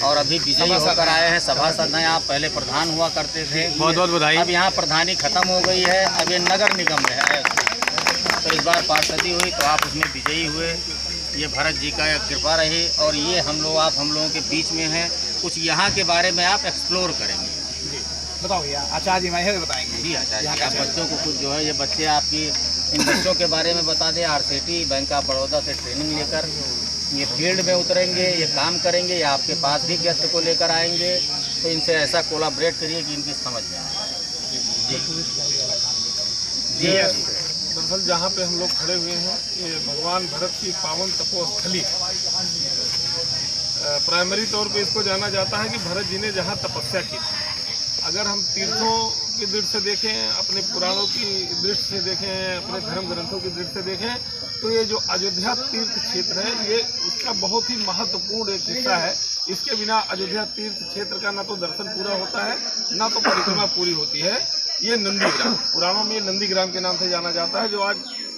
और अभी विजयी होकर आए हैं। सभासद हैं, आप पहले प्रधान हुआ करते थे। बहुत बहुत बधाई। अब यहाँ प्रधानी खत्म हो गई है, अब ये नगर निगम में है। तो इस बार पार्षदी हुई तो आप उसमें विजयी हुए। ये भरत जी का कृपा रही और ये हम लोगों के बीच में हैं। कुछ यहाँ के बारे में आप एक्सप्लोर करेंगे। बताओ भैया, आचार्य जी मैं बताएंगे। जी आचार्य जी, आप बच्चों को कुछ जो है, ये बच्चे आपकी इन बच्चों के बारे में बता दें। आरसीटी बैंक ऑफ बड़ौदा से ट्रेनिंग लेकर ये फील्ड में उतरेंगे, ये काम करेंगे, या आपके पास भी गेस्ट को लेकर आएंगे। तो इनसे ऐसा कोलाब्रेट करिए कि इनकी समझ में आए। जी दरअसल जहाँ पे हम लोग खड़े हुए हैं, ये भगवान भरत की पावन तपोस्थली। प्राइमरी तौर पे इसको जाना जाता है कि भरत जी ने जहाँ तपस्या की। अगर हम तीर्थों की दृष्टि से देखें, अपने पुराणों की दृष्टि से देखें, अपने धर्म ग्रंथों की दृष्टि से देखें, तो ये जो अयोध्या तीर्थ क्षेत्र है, ये उसका बहुत ही महत्वपूर्ण एक हिस्सा है। इसके बिना अयोध्या तीर्थ क्षेत्र का ना तो दर्शन पूरा होता है, ना तो परिक्रमा पूरी होती है। ये नंदीग्राम, पुराणों में नंदीग्राम के नाम से जाना जाता है, जो आज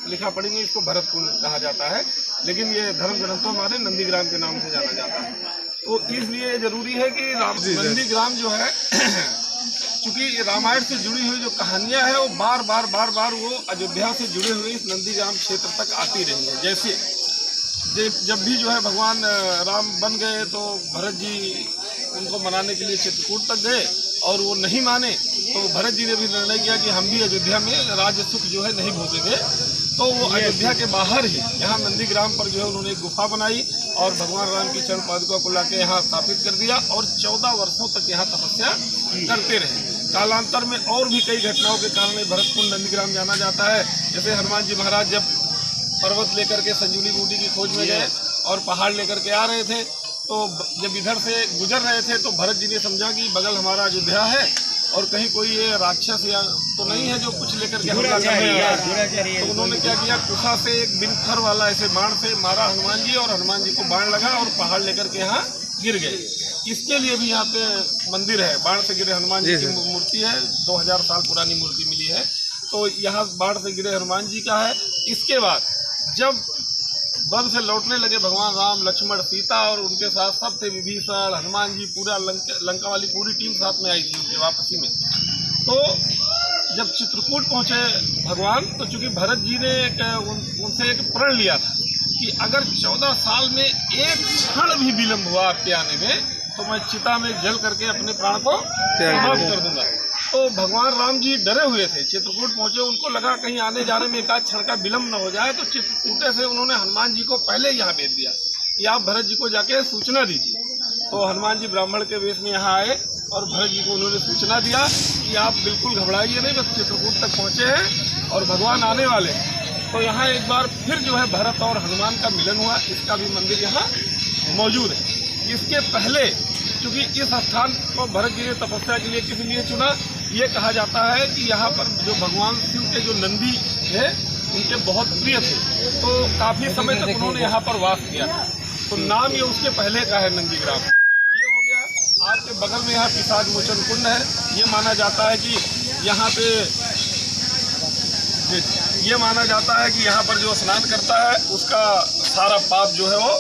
लिखा पढ़ी में इसको भरतकुंड कहा जाता है, लेकिन ये धर्म ग्रंथों हमारे नंदीग्राम के नाम से जाना जाता है। तो इसलिए जरूरी है कि नंदीग्राम जो है क्योंकि रामायण से जुड़ी हुई जो कहानियां हैं, वो बार बार वो अयोध्या से जुड़े हुए इस नंदीग्राम क्षेत्र तक आती रही है। जैसे जब भी जो है भगवान राम बन गए तो भरत जी उनको मनाने के लिए चित्रकूट तक गए और वो नहीं माने, तो भरत जी ने भी निर्णय किया कि हम भी अयोध्या में राज्य सुख जो है नहीं भोगेंगे। तो वो अयोध्या के बाहर ही यहाँ नंदीग्राम पर जो है उन्होंने एक गुफा बनाई और भगवान राम की चरण पादुका को लाके यहाँ स्थापित कर दिया और 14 वर्षों तक यहाँ तपस्या करते रहे। कालांतर में और भी कई घटनाओं के कारण भरतकुंड नंदीग्राम जाना जाता है। जैसे हनुमान जी महाराज जब पर्वत लेकर के संजीवनी बूटी की खोज में गए और पहाड़ लेकर के आ रहे थे, तो जब इधर से गुजर रहे थे तो भरत जी ने समझा कि बगल हमारा अयोध्या है और कहीं कोई ये राक्षस या तो नहीं है जो कुछ लेकर के हमला करने। तो उन्होंने क्या किया, कुशा से एक बिनखर वाला ऐसे बाण से मारा हनुमान जी, और हनुमान जी को बाण लगा और पहाड़ लेकर के यहाँ गिर गए। इसके लिए भी यहाँ पे मंदिर है। बाण से गिरे हनुमान जी की मूर्ति है, 2000 साल पुरानी मूर्ति मिली है। तो यहाँ बाण से गिरे हनुमान जी का है। इसके बाद जब वन से लौटने लगे भगवान राम, लक्ष्मण, सीता और उनके साथ सब थे, विभीषण, हनुमान जी, पूरा लंका वाली पूरी टीम साथ में आई थी उनके वापसी में। तो जब चित्रकूट पहुँचे भगवान, तो चूँकि भरत जी ने उनसे एक प्रण लिया था कि अगर 14 साल में एक क्षण भी विलम्ब हुआ आपके आने में, तो मैं चिता में जल करके अपने प्राण को समाप्त कर दूंगा। तो भगवान राम जी डरे हुए थे, चित्रकूट पहुंचे, उनको लगा कहीं आने जाने में एक आध क्षण का विलम्ब न हो जाए। तो चित्रकूटे से उन्होंने हनुमान जी को पहले यहाँ भेज दिया कि आप भरत जी को जाके सूचना दीजिए। तो हनुमान जी ब्राह्मण के वेश में यहाँ आए और भरत जी को उन्होंने सूचना दिया कि आप बिल्कुल घबराइए नहीं, बस चित्रकूट तक पहुँचे हैं और भगवान आने वाले हैं। तो यहाँ एक बार फिर जो है भरत और हनुमान का मिलन हुआ। इसका भी मंदिर यहाँ मौजूद है। इसके पहले क्योंकि इस स्थान को भरत जी ने तपस्या के लिए किस लिए चुना, ये कहा जाता है कि यहाँ पर जो भगवान शिव के जो नंदी थे उनके बहुत प्रिय थे, तो काफ़ी समय तक उन्होंने यहाँ पर वास किया। तो नाम ये उसके पहले का है नंदीग्राम। ये हो गया। आपके बगल में यहाँ पिशाच मोचन कुंड है। ये माना जाता है कि यहाँ पे यहाँ पर जो स्नान करता है उसका सारा पाप जो है वो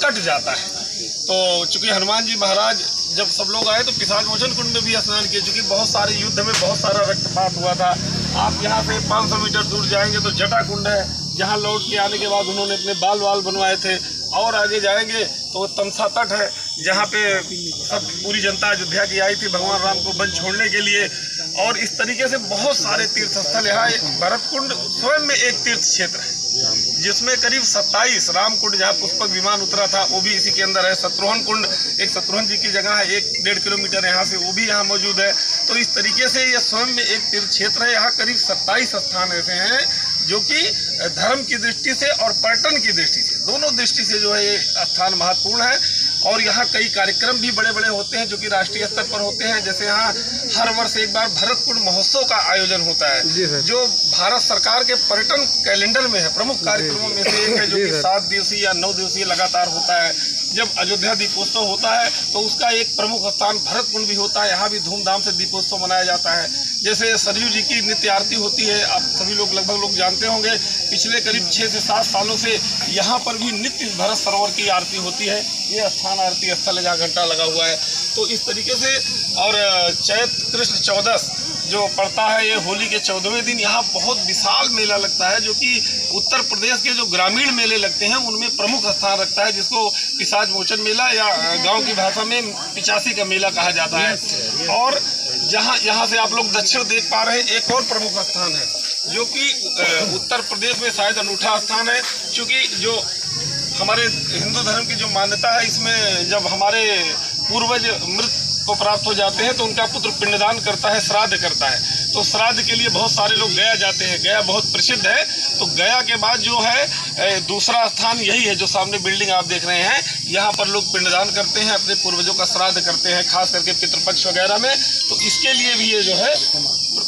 कट जाता है। तो चूंकि हनुमान जी महाराज जब सब लोग आए तो पिशाच मोचन कुंड में भी स्नान किए, चूंकि बहुत सारे युद्ध में बहुत सारा रक्तपात हुआ था। आप यहाँ से 500 मीटर दूर जाएंगे तो जटा कुंड है, जहाँ लौट के आने के बाद उन्होंने अपने बाल बनवाए थे। और आगे जाएंगे तो तमसा तट है, जहाँ पे सब पूरी जनता अयोध्या की आई थी भगवान राम को वन छोड़ने के लिए। और इस तरीके से बहुत सारे तीर्थ स्थल यहाँ। भरतकुंड स्वयं में एक तीर्थ क्षेत्र है जिसमें करीब 27 राम कुंड, जहाँ पुष्पक विमान उतरा था वो भी इसी के अंदर है। शत्रुघ्न कुंड, एक शत्रुघ्न जी की जगह है 1-1.5 किलोमीटर यहाँ से, वो भी यहाँ मौजूद है। तो इस तरीके से ये स्वयं में एक तीर्थ क्षेत्र है। यहाँ करीब 27 स्थान ऐसे हैं जो कि धर्म की दृष्टि से और पर्यटन की दृष्टि से, दोनों दृष्टि से जो है ये स्थान महत्वपूर्ण है। और यहाँ कई कार्यक्रम भी बड़े बड़े होते हैं जो कि राष्ट्रीय स्तर पर होते हैं। जैसे यहाँ हर वर्ष एक बार भरतकुंड महोत्सव का आयोजन होता है, जो भारत सरकार के पर्यटन कैलेंडर में है, प्रमुख कार्यक्रमों में से एक है, जो कि 7 दिवसीय या 9 दिवसीय लगातार होता है। जब अयोध्या दीपोत्सव होता है तो उसका एक प्रमुख स्थान भरतकुंड भी होता है। यहाँ भी धूमधाम से दीपोत्सव मनाया जाता है। जैसे सरयू जी की नित्य आरती होती है, आप सभी लोग लगभग लोग जानते होंगे। पिछले करीब 6 से 7 सालों से यहाँ पर भी नित्य भरत सरोवर की आरती होती है। ये स्थान स्थान आरती स्थल है जहाँ घंटा लगा हुआ है। तो इस तरीके से, और चैत कृष्ण 14 जो पड़ता है, ये होली के 14वें दिन यहाँ बहुत विशाल मेला लगता है, जो कि उत्तर प्रदेश के जो ग्रामीण मेले लगते हैं उनमें प्रमुख स्थान रखता है, जिसको पिशाच मोचन मेला या गांव की भाषा में पिचासी का मेला कहा जाता है। और यहाँ से आप लोग दक्षिण देख पा रहे हैं, एक और प्रमुख स्थान है जो कि उत्तर प्रदेश में शायद अनूठा स्थान है, क्योंकि जो हमारे हिंदू धर्म की जो मान्यता है, इसमें जब हमारे पूर्वज मृत को प्राप्त हो जाते हैं तो उनका पुत्र पिंडदान करता है, श्राद्ध करता है। तो श्राद्ध के लिए बहुत सारे लोग गया जाते हैं, गया बहुत प्रसिद्ध है। तो गया के बाद जो है दूसरा स्थान यही है, जो सामने बिल्डिंग आप देख रहे हैं, यहाँ पर लोग पिंडदान करते हैं, अपने पूर्वजों का श्राद्ध करते हैं, खास करके पितृपक्ष वगैरह में। तो इसके लिए भी ये जो है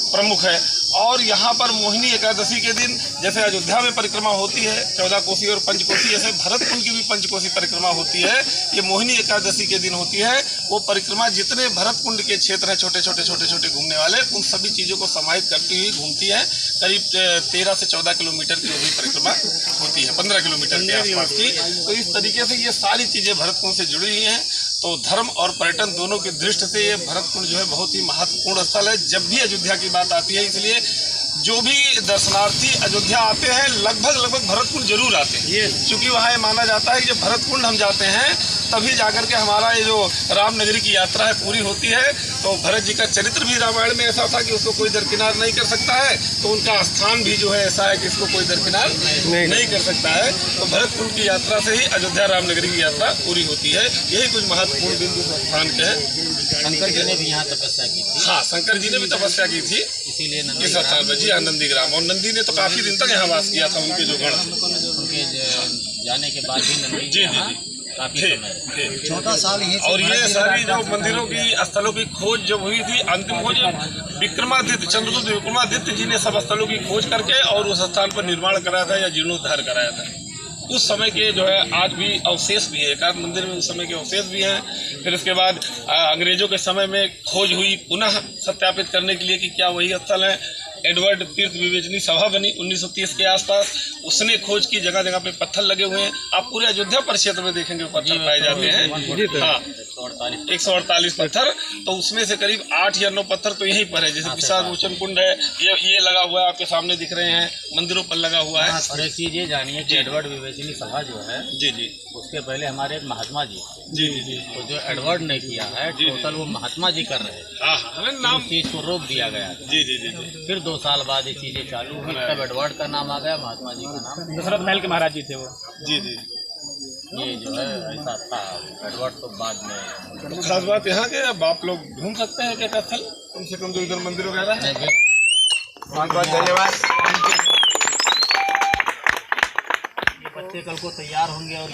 प्रमुख है। और यहाँ पर मोहिनी एकादशी के दिन जैसे अयोध्या में परिक्रमा होती है 14 कोसी और पंचकोसी, ऐसे भरतकुंड की भी पंचकोसी परिक्रमा होती है। ये मोहिनी एकादशी के दिन होती है। वो परिक्रमा जितने भरतकुंड के क्षेत्र हैं, छोटे छोटे घूमने वाले, उन सभी चीज़ों को समाहित करती हुई घूमती है। करीब 13 से 14 किलोमीटर की भी परिक्रमा होती है, 15 किलोमीटर के आसपास की। तो इस तरीके से ये सारी चीज़ें भरतकुंड से जुड़ी हुई हैं। तो धर्म और पर्यटन दोनों की दृष्टि से ये भरतकुंड जो है बहुत ही महत्वपूर्ण स्थल है जब भी अयोध्या की बात आती है। इसलिए जो भी दर्शनार्थी अयोध्या आते हैं लगभग भरतकुंड जरूर आते हैं, क्योंकि वहाँ ये माना जाता है कि जब भरतकुंड हम जाते हैं तभी जाकर के हमारा ये जो रामनगरी की यात्रा है पूरी होती है। तो भरत जी का चरित्र भी रामायण में ऐसा था कि उसको कोई दरकिनार नहीं कर सकता है, तो उनका स्थान भी जो है ऐसा है कि इसको कोई दरकिनार नहीं कर सकता है। तो भरतकुंड की यात्रा से ही अयोध्या रामनगरी की यात्रा पूरी होती है। यही कुछ महत्वपूर्ण बिंदु स्थान के हैं। शंकर जी ने भी यहाँ तपस्या की थी। हाँ, शंकर जी ने भी तपस्या की थी इसीलिए इस स्थान पर। जी हाँ, नंदीग्राम। और नंदी ने तो काफी दिन तक यहाँ वास किया था, उनके जो गण उनके जाने के बाद भी नंदी जी यहाँ काफी समय 14 साल ही। और ये सारी जो मंदिरों की स्थलों की खोज जब हुई थी, अंतिम खोज विक्रमादित्य, चंद्रगुप्त विक्रमादित्य जी ने सब स्थलों की खोज करके और उस स्थान पर निर्माण कराया था या जीर्णोद्धार कराया था। उस समय के जो है आज भी अवशेष भी है, एकाध मंदिर में उस समय के अवशेष भी हैं। फिर उसके बाद अंग्रेजों के समय में खोज हुई पुनः सत्यापित करने के लिए कि क्या वही स्थल है। एडवर्ड तीर्थ विवेचनी सभा बनी 1930 के आसपास, उसने खोज की। जगह जगह पे पत्थर लगे हुए हैं, आप पूरे अयोध्या परिक्षेत्र में देखेंगे पत्थर पाए जाते हैं। हाँ, 148 पत्थर। तो उसमें से करीब 8 या 9 पत्थर तो यहीं पर है। जैसे पिशाच मोचन कुंड है, ये लगा हुआ है, आपके सामने दिख रहे हैं, मंदिरों पर लगा हुआ है। और एक चीज ये जानिए कि एडवर्ड विवेचनी सभा जो है, जी, उसके पहले हमारे महात्मा जी, जी, तो जो एडवर्ड ने किया है टोटल वो महात्मा जी कर रहे थे। हाँ, नाम उस चीज को रोक दिया गया था। जी। फिर 2 साल बाद ये चीजें चालू हुई, तब एडवर्ड का नाम आ गया, महात्मा जी का नाम। दशरथ महल के महाराज जी थे वो। जी। ये जो है ऐसा था। एडवर्ड तो बाद में। तो खास बात यहाँ के, अब आप लोग घूम सकते हैं एक स्थल, कम से कम जो इधर मंदिर वगैरह है। बहुत धन्यवाद। ये बच्चे कल को तैयार होंगे और